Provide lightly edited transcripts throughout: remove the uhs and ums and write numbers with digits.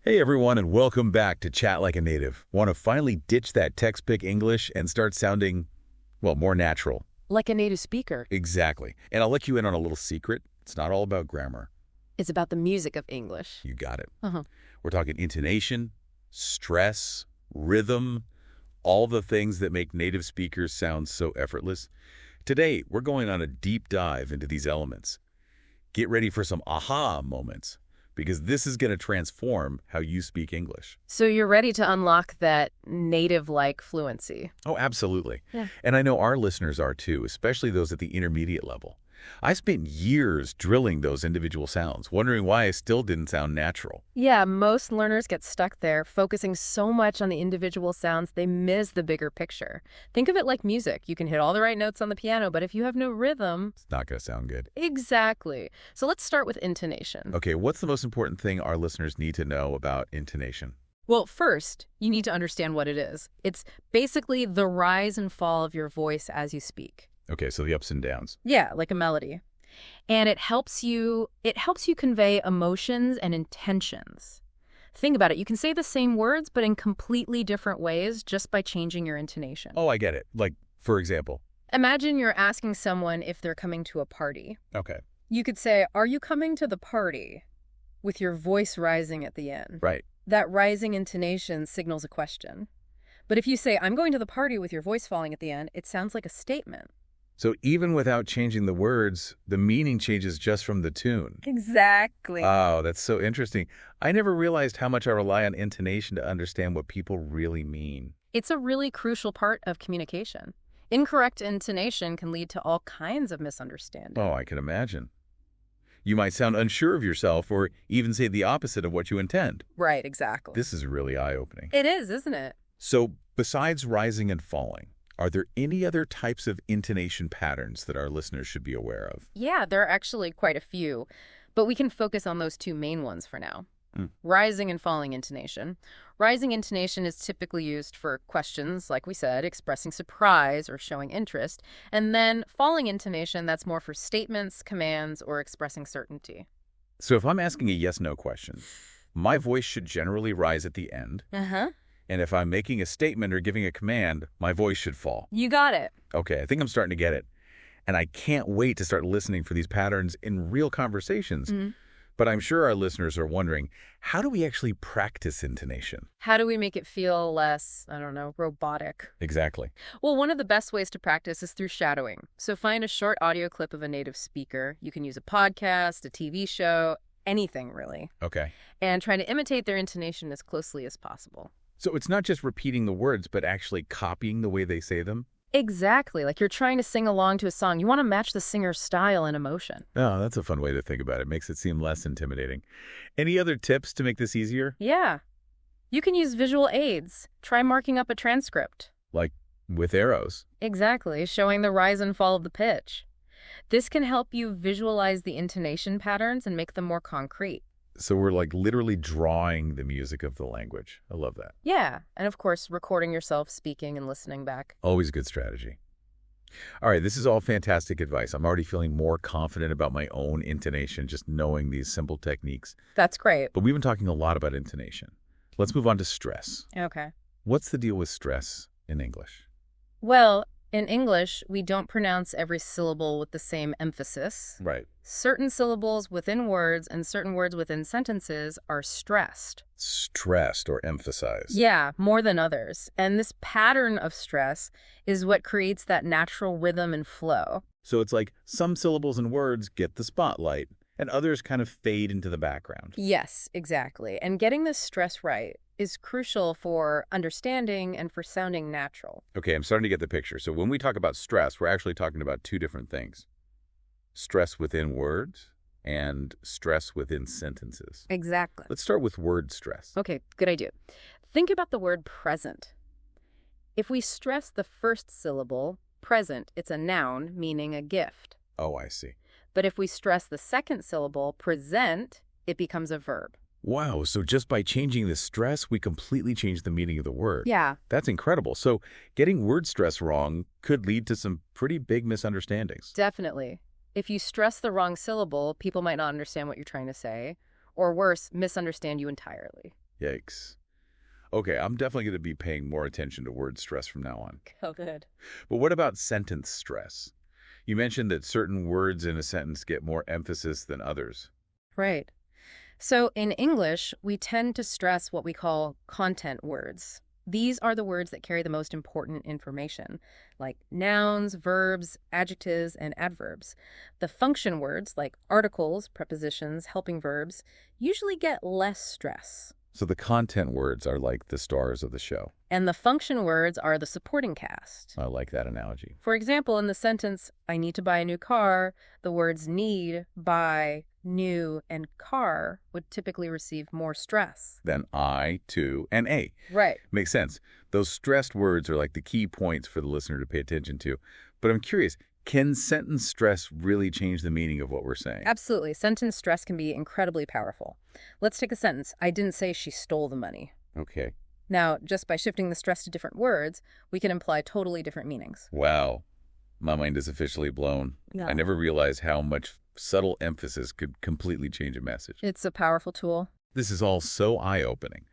Hey everyone, and welcome back to Chat Like a Native. Want to finally ditch that textbook English and start sounding, well, more natural? Like a native speaker. Exactly. And I'll let you in on a little secret. It's not all about grammar. It's about the music of English. You got it. Uh-huh. We're talking intonation, stress, rhythm, all the things that make native speakers sound so effortless. Today, we're going on a deep dive into these elements. Get ready for some aha moments, because this is going to transform how you speak English. So you're ready to unlock that native-like fluency. Oh, absolutely. Yeah. And I know our listeners are too, especially those at the intermediate level. I spent years drilling those individual sounds, wondering why I still didn't sound natural. Yeah, most learners get stuck there, focusing so much on the individual sounds, they miss the bigger picture. Think of it like music. You can hit all the right notes on the piano, but if you have no rhythm... It's not going to sound good. Exactly. So let's start with intonation. Okay, what's the most important thing our listeners need to know about intonation? Well, first, you need to understand what it is. It's basically the rise and fall of your voice as you speak. Okay, so the ups and downs. Yeah, like a melody. And it helps you convey emotions and intentions. Think about it. You can say the same words, but in completely different ways just by changing your intonation. Oh, I get it. Like, for example. Imagine you're asking someone if they're coming to a party. Okay. You could say, "Are you coming to the party?" with your voice rising at the end. Right. That rising intonation signals a question. But if you say, "I'm going to the party," with your voice falling at the end, it sounds like a statement. So even without changing the words, the meaning changes just from the tune. Exactly. Oh, that's so interesting. I never realized how much I rely on intonation to understand what people really mean. It's a really crucial part of communication. Incorrect intonation can lead to all kinds of misunderstanding. Oh, I can imagine. You might sound unsure of yourself or even say the opposite of what you intend. Right, exactly. This is really eye-opening. It is, isn't it? So besides rising and falling, are there any other types of intonation patterns that our listeners should be aware of? Yeah, there are actually quite a few, but we can focus on those two main ones for now. Rising and falling intonation. Rising intonation is typically used for questions, like we said, expressing surprise or showing interest. And then falling intonation, that's more for statements, commands, or expressing certainty. So if I'm asking a yes-no question, my voice should generally rise at the end. Uh-huh. And if I'm making a statement or giving a command, my voice should fall. You got it. Okay, I think I'm starting to get it. And I can't wait to start listening for these patterns in real conversations. But I'm sure our listeners are wondering, how do we actually practice intonation? How do we make it feel less, I don't know, robotic? Exactly. Well, one of the best ways to practice is through shadowing. So find a short audio clip of a native speaker. You can use a podcast, a TV show, anything really. Okay. And try to imitate their intonation as closely as possible. So it's not just repeating the words, but actually copying the way they say them? Exactly. Like you're trying to sing along to a song. You want to match the singer's style and emotion. Oh, that's a fun way to think about it. Makes it seem less intimidating. Any other tips to make this easier? Yeah. You can use visual aids. Try marking up a transcript. Like with arrows? Exactly, showing the rise and fall of the pitch. This can help you visualize the intonation patterns and make them more concrete. So we're like literally drawing the music of the language. I love that. Yeah, and of course, recording yourself speaking and listening back. Always a good strategy. All right, this is all fantastic advice. I'm already feeling more confident about my own intonation just knowing these simple techniques. That's great. But we've been talking a lot about intonation. Let's move on to stress. Okay. What's the deal with stress in English? Well, in English, we don't pronounce every syllable with the same emphasis. Right. Certain syllables within words and certain words within sentences are stressed. Stressed or emphasized. Yeah, more than others. And this pattern of stress is what creates that natural rhythm and flow. So it's like some syllables and words get the spotlight and others kind of fade into the background. Yes, exactly. And getting this stress right is crucial for understanding and for sounding natural. Okay, I'm starting to get the picture. So when we talk about stress, we're actually talking about two different things. Stress within words and stress within sentences. Exactly. Let's start with word stress. Okay, good idea. Think about the word present. If we stress the first syllable, present, it's a noun, meaning a gift. Oh, I see. But if we stress the second syllable, present, it becomes a verb. Wow, so just by changing the stress, we completely change the meaning of the word. Yeah. That's incredible. So getting word stress wrong could lead to some pretty big misunderstandings. Definitely. If you stress the wrong syllable, people might not understand what you're trying to say, or worse, misunderstand you entirely. Yikes. Okay, I'm definitely going to be paying more attention to word stress from now on. Oh, good. But what about sentence stress? You mentioned that certain words in a sentence get more emphasis than others. Right. So in English, we tend to stress what we call content words. These are the words that carry the most important information, like nouns, verbs, adjectives, and adverbs. The function words, like articles, prepositions, helping verbs, usually get less stress. So the content words are like the stars of the show. And the function words are the supporting cast. I like that analogy. For example, in the sentence, I need to buy a new car, the words need, buy, new, and car would typically receive more stress. Then I, to, and a. Right. Makes sense. Those stressed words are like the key points for the listener to pay attention to. But I'm curious, can sentence stress really change the meaning of what we're saying? Absolutely. Sentence stress can be incredibly powerful. Let's take a sentence. I didn't say she stole the money. Okay. Now, just by shifting the stress to different words, we can imply totally different meanings. Wow. My mind is officially blown. Yeah. I never realized how much subtle emphasis could completely change a message. It's a powerful tool. This is all so eye-opening.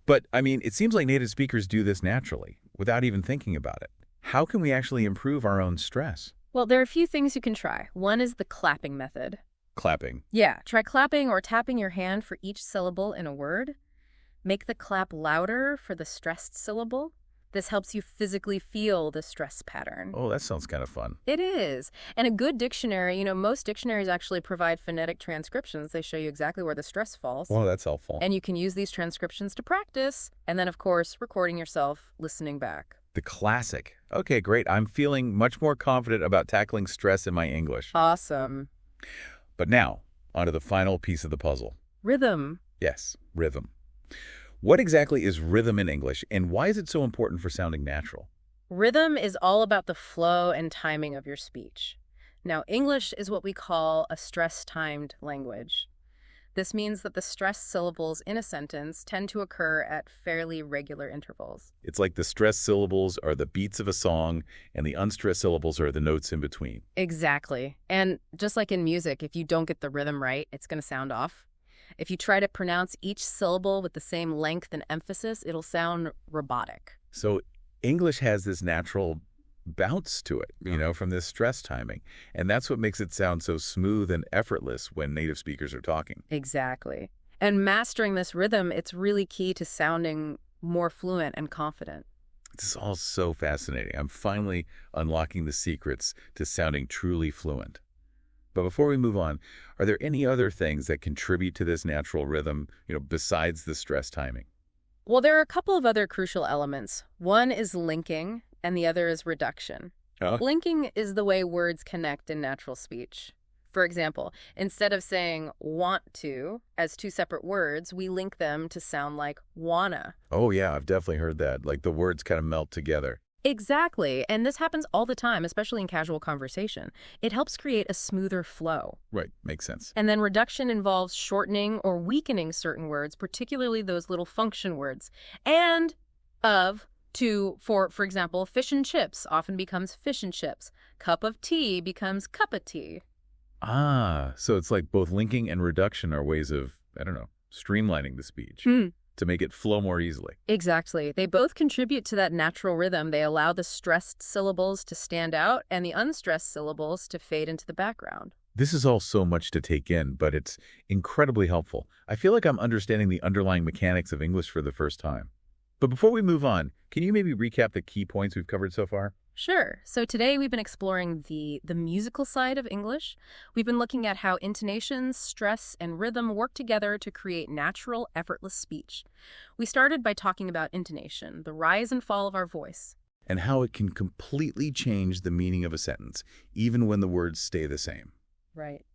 But, I mean, it seems like native speakers do this naturally, without even thinking about it. How can we actually improve our own stress? Well, there are a few things you can try. One is the clapping method. Clapping. Yeah, try clapping or tapping your hand for each syllable in a word. Make the clap louder for the stressed syllable. This helps you physically feel the stress pattern. Oh, that sounds kind of fun. It is. And a good dictionary, most dictionaries actually provide phonetic transcriptions. They show you exactly where the stress falls. Well, that's helpful. And you can use these transcriptions to practice. And then, of course, recording yourself, listening back. The classic. Okay, great. I'm feeling much more confident about tackling stress in my English. Awesome. But now, onto the final piece of the puzzle. Rhythm. Yes, rhythm. What exactly is rhythm in English, and why is it so important for sounding natural? Rhythm is all about the flow and timing of your speech. Now, English is what we call a stress-timed language. This means that the stressed syllables in a sentence tend to occur at fairly regular intervals. It's like the stressed syllables are the beats of a song, and the unstressed syllables are the notes in between. Exactly. And just like in music, if you don't get the rhythm right, it's going to sound off. If you try to pronounce each syllable with the same length and emphasis, it'll sound robotic. So English has this natural bounce to it, from this stress timing. And that's what makes it sound so smooth and effortless when native speakers are talking. Exactly. And mastering this rhythm, it's really key to sounding more fluent and confident. This is all so fascinating. I'm finally unlocking the secrets to sounding truly fluent. But before we move on, are there any other things that contribute to this natural rhythm, besides the stress timing? Well, there are a couple of other crucial elements. One is linking, and the other is reduction. Huh? Linking is the way words connect in natural speech. For example, instead of saying want to as two separate words, we link them to sound like wanna. Oh, yeah, I've definitely heard that. Like the words kind of melt together. Exactly. And this happens all the time, especially in casual conversation. It helps create a smoother flow. Right, makes sense. And then reduction involves shortening or weakening certain words, particularly those little function words. And of, to, for example, fish and chips often becomes fish and chips. Cup of tea becomes cup of tea. Ah, so it's like both linking and reduction are ways of, streamlining the speech to make it flow more easily. Exactly. They both contribute to that natural rhythm. They allow the stressed syllables to stand out and the unstressed syllables to fade into the background. This is all so much to take in, but it's incredibly helpful. I feel like I'm understanding the underlying mechanics of English for the first time. But before we move on, can you maybe recap the key points we've covered so far? Sure. So today we've been exploring the musical side of English. We've been looking at how intonation, stress, and rhythm work together to create natural, effortless speech. We started by talking about intonation, the rise and fall of our voice. And how it can completely change the meaning of a sentence, even when the words stay the same. Right.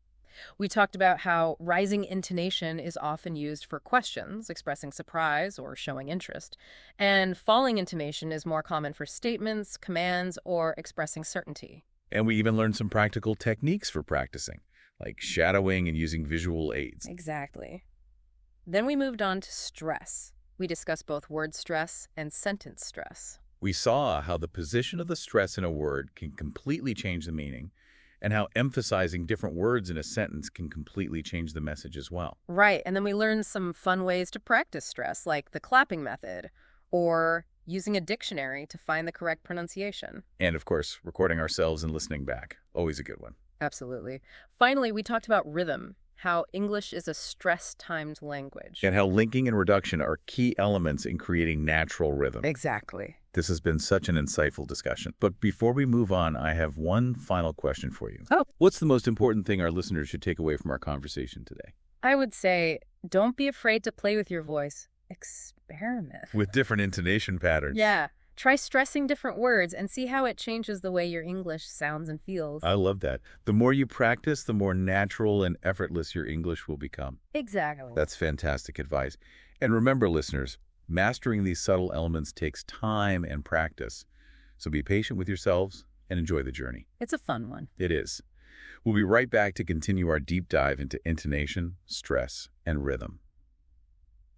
We talked about how rising intonation is often used for questions, expressing surprise or showing interest, and falling intonation is more common for statements, commands, or expressing certainty. And we even learned some practical techniques for practicing, like shadowing and using visual aids. Exactly. Then we moved on to stress. We discussed both word stress and sentence stress. We saw how the position of the stress in a word can completely change the meaning, and how emphasizing different words in a sentence can completely change the message as well. Right, and then we learn some fun ways to practice stress, like the clapping method, or using a dictionary to find the correct pronunciation. And, of course, recording ourselves and listening back. Always a good one. Absolutely. Finally, we talked about rhythm, how English is a stress-timed language. And how linking and reduction are key elements in creating natural rhythm. Exactly. This has been such an insightful discussion. But before we move on, I have one final question for you. Oh. What's the most important thing our listeners should take away from our conversation today? I would say, don't be afraid to play with your voice. Experiment. With different intonation patterns. Yeah. Try stressing different words and see how it changes the way your English sounds and feels. I love that. The more you practice, the more natural and effortless your English will become. Exactly. That's fantastic advice. And remember, listeners, mastering these subtle elements takes time and practice. So be patient with yourselves and enjoy the journey. It's a fun one. It is. We'll be right back to continue our deep dive into intonation, stress, and rhythm.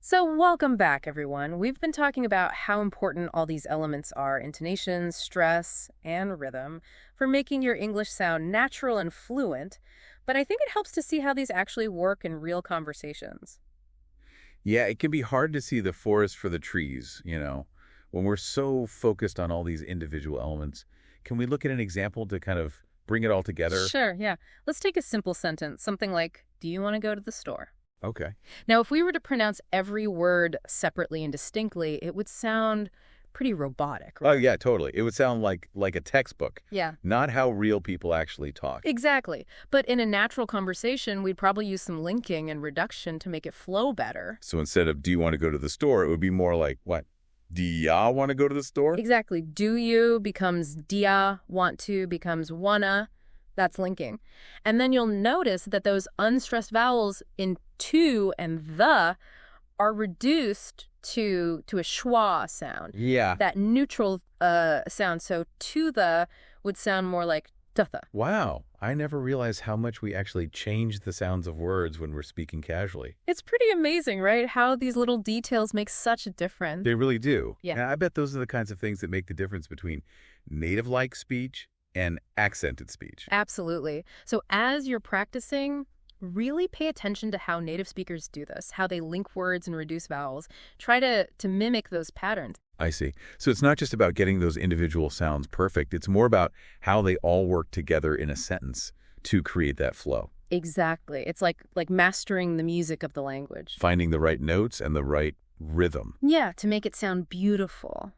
So welcome back, everyone. We've been talking about how important all these elements are, intonation, stress, and rhythm, for making your English sound natural and fluent, but I think it helps to see how these actually work in real conversations. Yeah, it can be hard to see the forest for the trees, when we're so focused on all these individual elements. Can we look at an example to kind of bring it all together? Sure, yeah. Let's take a simple sentence, something like, do you want to go to the store? Okay. Now, if we were to pronounce every word separately and distinctly, it would sound pretty robotic. Oh, yeah, totally. It would sound like a textbook. Yeah. Not how real people actually talk. Exactly. But in a natural conversation, we'd probably use some linking and reduction to make it flow better. So instead of do you want to go to the store, it would be more like, what? Do ya want to go to the store? Exactly. Do you becomes dia, want to becomes wanna. That's linking. And then you'll notice that those unstressed vowels in to and the are reduced to a schwa sound. Yeah. That neutral sound. So to the would sound more like tutha. Wow. I never realized how much we actually change the sounds of words when we're speaking casually. It's pretty amazing, right? How these little details make such a difference. They really do. Yeah. And I bet those are the kinds of things that make the difference between native-like speech and accented speech. Absolutely. So as you're practicing, really pay attention to how native speakers do this, how they link words and reduce vowels. Try to mimic those patterns. I see. So it's not just about getting those individual sounds perfect. It's more about how they all work together in a sentence to create that flow. Exactly. It's like mastering the music of the language. Finding the right notes and the right rhythm. Yeah, to make it sound beautiful,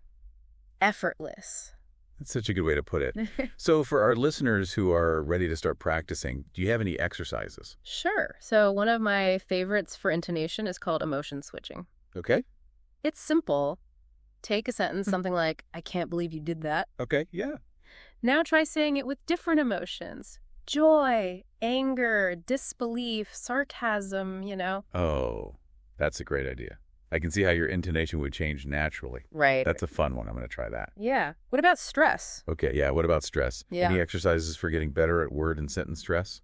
effortless. That's such a good way to put it. So for our listeners who are ready to start practicing, do you have any exercises? Sure. So one of my favorites for intonation is called emotion switching. Okay. It's simple. Take a sentence, something like, I can't believe you did that. Okay, yeah. Now try saying it with different emotions. Joy, anger, disbelief, sarcasm, Oh, that's a great idea. I can see how your intonation would change naturally. Right. That's a fun one. I'm going to try that. Yeah. What about stress? Okay, yeah. What about stress? Yeah. Any exercises for getting better at word and sentence stress?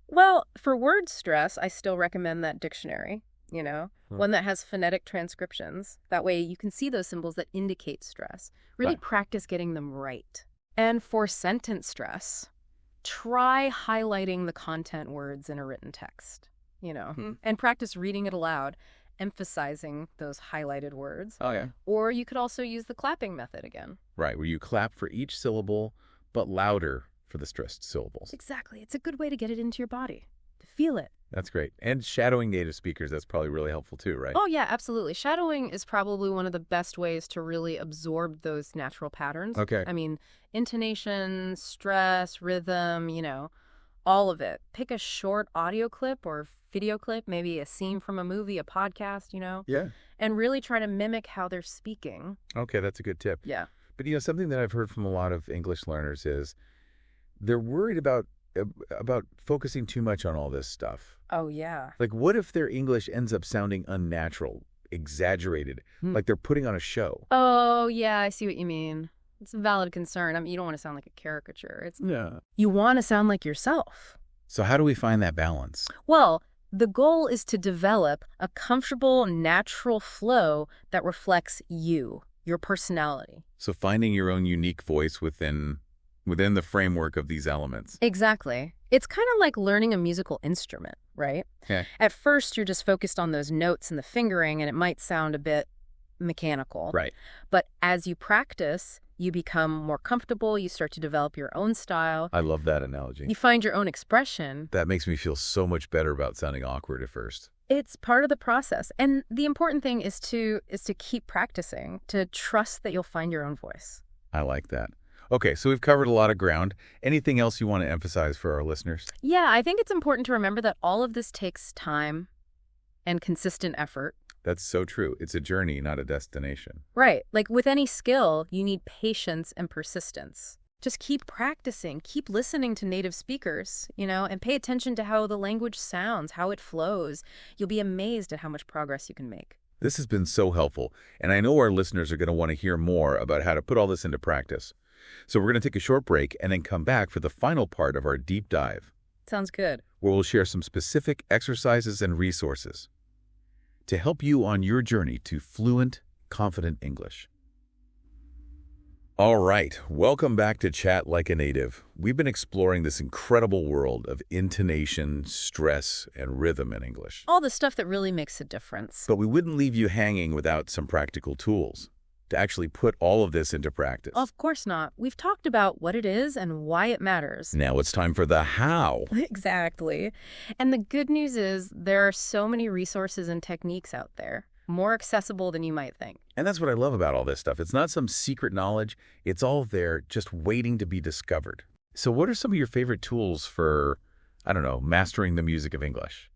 Well, for word stress, I still recommend that dictionary, one that has phonetic transcriptions. That way you can see those symbols that indicate stress. Really Right. practice getting them right. And for sentence stress, try highlighting the content words in a written text, and practice reading it aloud, emphasizing those highlighted words. Oh, yeah. Or you could also use the clapping method again. Right, where you clap for each syllable, but louder for the stressed syllables. Exactly. It's a good way to get it into your body, to feel it. That's great. And shadowing native speakers, that's probably really helpful too, right? Oh, yeah, absolutely. Shadowing is probably one of the best ways to really absorb those natural patterns. Okay. I mean, intonation, stress, rhythm, all of it. Pick a short audio clip or video clip, maybe a scene from a movie, a podcast, Yeah. and really try to mimic how they're speaking. Okay, that's a good tip. Yeah. But, something that I've heard from a lot of English learners is they're worried about focusing too much on all this stuff. Oh, yeah. Like, what if their English ends up sounding unnatural, exaggerated, like they're putting on a show? Oh, yeah, I see what you mean. It's a valid concern. I mean, you don't want to sound like a caricature. Yeah. You want to sound like yourself. So how do we find that balance? Well, the goal is to develop a comfortable, natural flow that reflects you, your personality. So finding your own unique voice within within the framework of these elements. Exactly. It's kind of like learning a musical instrument, right? Okay. At first, you're just focused on those notes and the fingering, and it might sound a bit mechanical. Right. But as you practice, you become more comfortable, you start to develop your own style, I love that analogy. you find your own expression. That makes me feel so much better about sounding awkward at first. It's part of the process. And the important thing is to keep practicing, to trust that you'll find your own voice. I like that. Okay, so we've covered a lot of ground. Anything else you want to emphasize for our listeners? Yeah, I think it's important to remember that all of this takes time and consistent effort. That's so true. It's a journey, not a destination. Right. Like with any skill, you need patience and persistence. Just keep practicing, keep listening to native speakers, and pay attention to how the language sounds, how it flows. You'll be amazed at how much progress you can make. This has been so helpful, and I know our listeners are going to want to hear more about how to put all this into practice. So we're going to take a short break and then come back for the final part of our deep dive, Sounds good. where we'll share some specific exercises and resources to help you on your journey to fluent, confident English. All right, welcome back to Chat Like a Native. We've been exploring this incredible world of intonation, stress, and rhythm in English. All the stuff that really makes a difference. But we wouldn't leave you hanging without some practical tools to actually put all of this into practice. Of course not. We've talked about what it is and why it matters. Now it's time for the how. Exactly. And the good news is there are so many resources and techniques out there, more accessible than you might think. And that's what I love about all this stuff. It's not some secret knowledge. It's all there just waiting to be discovered. So what are some of your favorite tools for, mastering the music of English?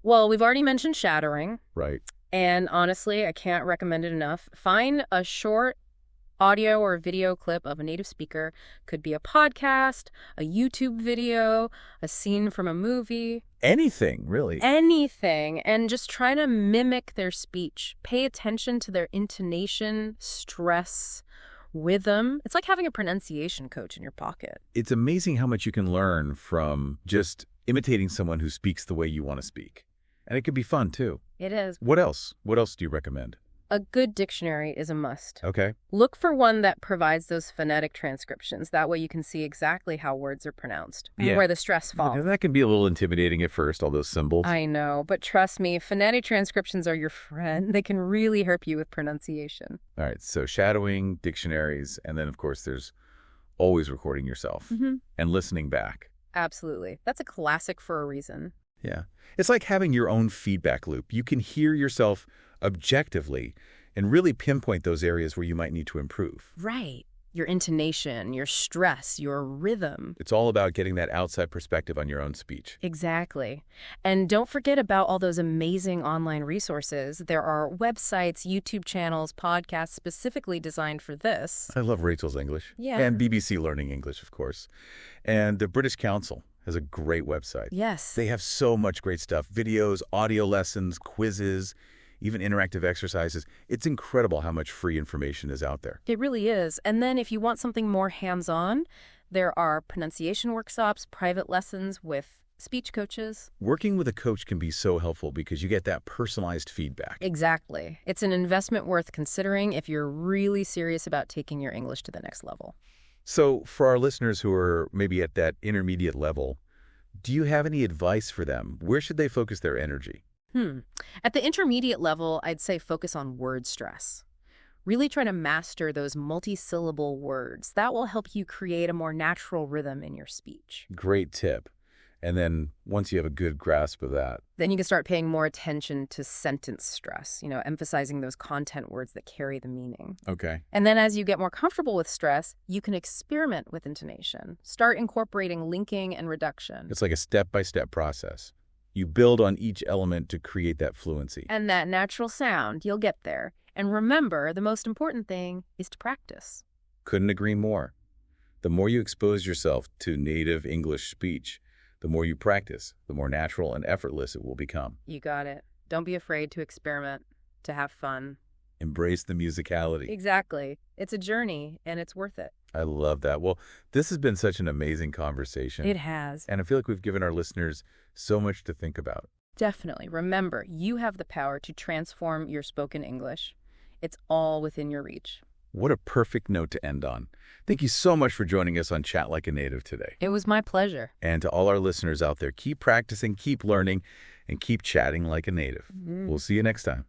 Well, we've already mentioned shadowing. Right. And honestly, I can't recommend it enough. Find a short audio or video clip of a native speaker. Could be a podcast, a YouTube video, a scene from a movie. Anything, really. Anything. And just try to mimic their speech. Pay attention to their intonation, stress, rhythm. It's like having a pronunciation coach in your pocket. It's amazing how much you can learn from just imitating someone who speaks the way you want to speak. And it could be fun, too. It is. What else? What else do you recommend? A good dictionary is a must. Okay. Look for one that provides those phonetic transcriptions. That way you can see exactly how words are pronounced and Yeah. where the stress falls. Yeah, that can be a little intimidating at first, all those symbols. I know, but trust me, phonetic transcriptions are your friend. They can really help you with pronunciation. All right, so shadowing, dictionaries, and then, of course, there's always recording yourself and listening back. Absolutely. That's a classic for a reason. Yeah. It's like having your own feedback loop. You can hear yourself objectively and really pinpoint those areas where you might need to improve. Right. Your intonation, your stress, your rhythm. It's all about getting that outside perspective on your own speech. Exactly. And don't forget about all those amazing online resources. There are websites, YouTube channels, podcasts specifically designed for this. I love Rachel's English. Yeah. And BBC Learning English, of course. And the British Council has a great website. Yes. They have so much great stuff. Videos, audio lessons, quizzes, even interactive exercises. It's incredible how much free information is out there. It really is. And then if you want something more hands-on, there are pronunciation workshops, private lessons with speech coaches. Working with a coach can be so helpful because you get that personalized feedback. Exactly. It's an investment worth considering if you're really serious about taking your English to the next level. So for our listeners who are maybe at that intermediate level, do you have any advice for them? Where should they focus their energy? At the intermediate level, I'd say focus on word stress. Really try to master those multi-syllable words. That will help you create a more natural rhythm in your speech. Great tip. And then once you have a good grasp of that, Then you can start paying more attention to sentence stress, emphasizing those content words that carry the meaning. okay. And then as you get more comfortable with stress, you can experiment with intonation. Start incorporating linking and reduction. It's like a step-by-step process. You build on each element to create that fluency. And that natural sound, you'll get there. And remember, the most important thing is to practice. Couldn't agree more. The more you expose yourself to native English speech, the more you practice, the more natural and effortless it will become. You got it. Don't be afraid to experiment, to have fun. Embrace the musicality. Exactly. It's a journey, and it's worth it. I love that. Well, this has been such an amazing conversation. It has. And I feel like we've given our listeners so much to think about. Definitely. Remember, you have the power to transform your spoken English. It's all within your reach. What a perfect note to end on. Thank you so much for joining us on Chat Like a Native today. It was my pleasure. And to all our listeners out there, keep practicing, keep learning, and keep chatting like a native. We'll see you next time.